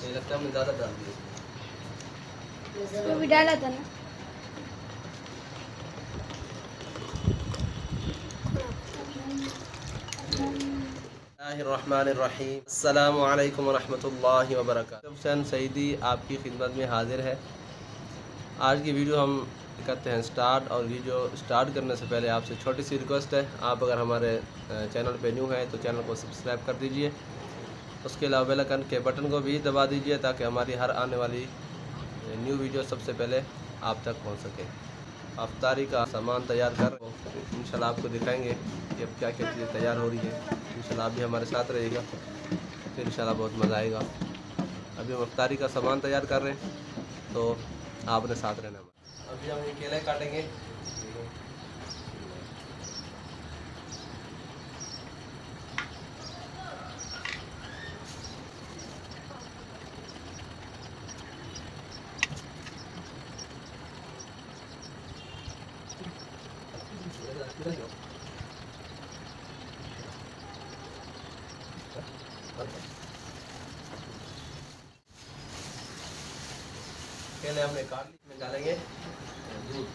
मुझे लगता है हमने ज़्यादा डाल दिया, तो भी डाला था ना। बिस्मिल्लाहिर्रहमानिर्रहीम। अस्सलामु अलैकुम वरहमतुल्लाहि वबरकातुहू। हुसैन सईदी आपकी खिदमत में हाजिर है। आज की वीडियो हम करते हैं स्टार्ट, और वीडियो स्टार्ट करने से पहले आपसे छोटी सी रिक्वेस्ट है, आप अगर हमारे चैनल पे न्यू हैं तो चैनल को सब्सक्राइब कर दीजिए। उसके अलावा बेल आइकन के बटन को भी दबा दीजिए ताकि हमारी हर आने वाली न्यू वीडियो सबसे पहले आप तक पहुंच सके। अफ्तारी का सामान तैयार कर इंशाल्लाह आपको दिखाएंगे कि अब क्या क्या चीज़ें तैयार हो रही है। इंशाल्लाह आप भी हमारे साथ रहिएगा, फिर इंशाल्लाह बहुत मज़ा आएगा। अभी हम अफ्तारी का सामान तैयार कर रहे हैं, तो आपने साथ रहना। अभी हम ये केले काटेंगे। केले हमने काट ली, इसमें डालेंगे दूध।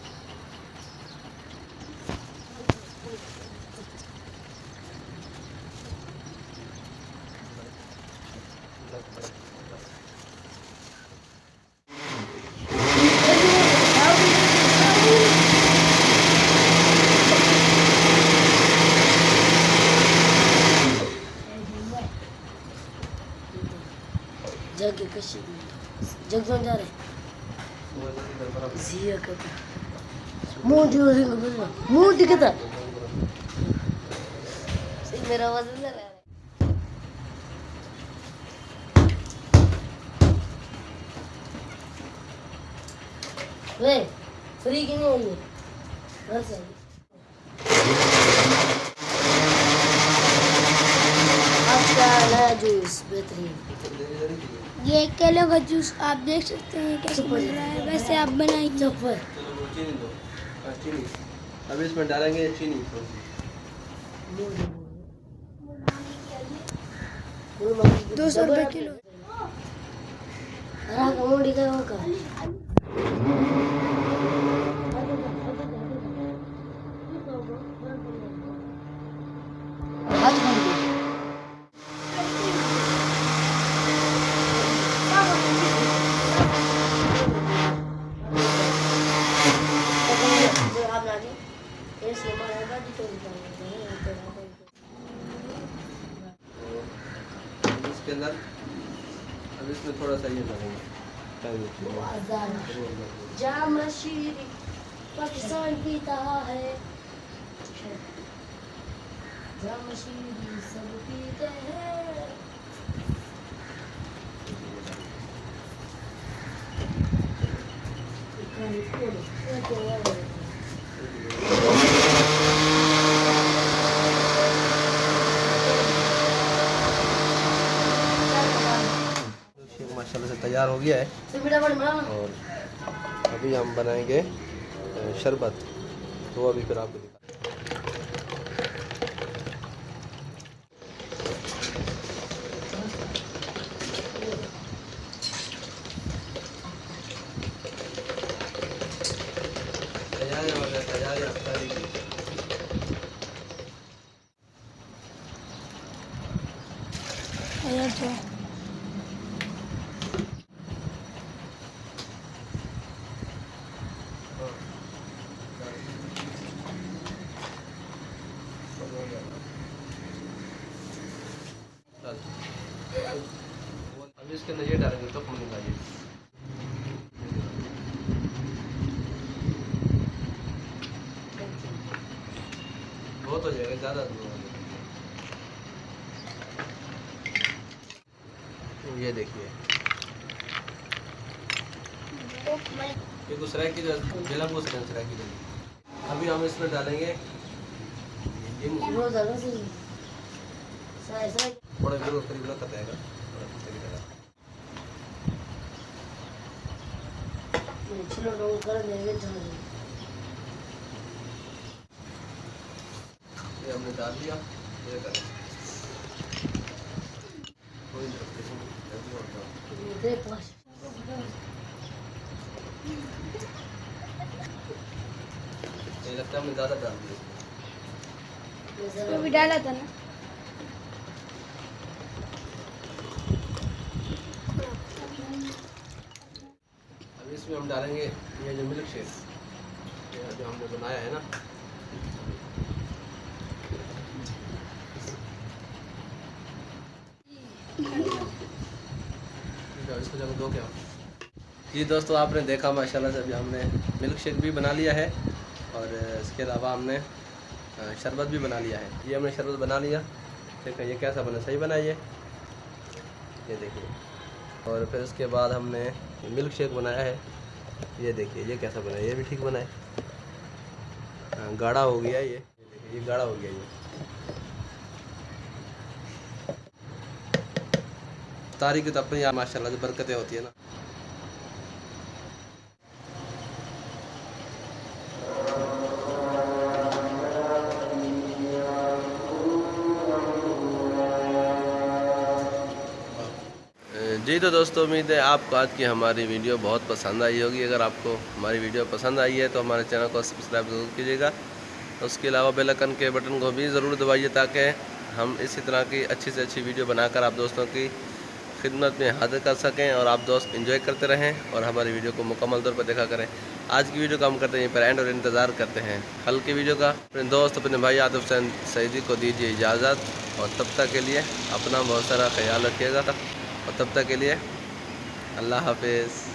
जग कशी जग जाऊन जा रहे जिया कता मोठी होईल बघ मोठी कता मेरा वजन झाला वे फ्री की नहीं है बस है। आपका नया जूस बेहतरीन। ये केले का जूस आप देख सकते हैं कैसे बन रहा है, वैसे आप बनाइए। चलो चीनी दो, चीनी अभी इसमें डालेंगे चीनी थोड़ी सी। 200 रुपये किलो। मोड़ी का होगा इसके अंदर अब इसमें थोड़ा सा ये डालेंगे जाम रशीदी पाकिस्तान पीता है, जाम रशीदी सब पीते हैं। माशाल्लाह से तैयार हो गया है, और अभी हम बनाएंगे शरबत, तो अभी फिर आपको दिखा। तैयार है अफ्तारी की। अभी इसके अंदर ये डालेंगे तो फूल निकालिए। बहुत हो जाएगा, ज़्यादा दूर। ये देखिए, ये दूसरा की जिला को दूसरा की। अभी हम इसमें डालेंगे थोड़ा करीब ना कटाएगा, ये हमने डाल दिया। ये करें ये लगता है हमने ज़्यादा डाल दिया। तो भी डाला था ना। अब इसमें हम डालेंगे ये जो मिल्क शेक जो हमने बनाया है ना, इसको जब दो क्या। जी दोस्तों, आपने देखा माशाल्लाह से अभी हमने मिल्क शेक भी बना लिया है और इसके अलावा हमने शरबत भी बना लिया है। ये हमने शरबत बना लिया, देखिए ये कैसा बना, सही बना ये देखिए। और फिर उसके बाद हमने मिल्क शेक बनाया है, ये देखिए ये कैसा बना है, ये भी ठीक बना है। गाढ़ा हो गया ये देखिए, ये गाढ़ा हो गया ये। तारीख की तो अपनी यहाँ माशाल्लाह से बरकतें होती है ना। जी तो दोस्तों, उम्मीद है आपको आज की हमारी वीडियो बहुत पसंद आई होगी। अगर आपको हमारी वीडियो पसंद आई है तो हमारे चैनल को सब्सक्राइब ज़रूर कीजिएगा। उसके अलावा बेल आइकन के बटन को भी ज़रूर दबाइए ताकि हम इसी तरह की अच्छी से अच्छी वीडियो बनाकर आप दोस्तों की खिदमत में हाजिर कर सकें और आप दोस्त एंजॉय करते रहें और हमारी वीडियो को मुकम्मल तौर पर देखा करें। आज की वीडियो को हम करते हैं पर एंड और इंतज़ार करते हैं कल की वीडियो का। अपने दोस्त अपने भाई आतिफ हुसैन सईदी को दीजिए इजाज़त और तब तक के लिए अपना बहुत सारा ख्याल रखिएगा और तब तक के लिए अल्लाह हाफिज़।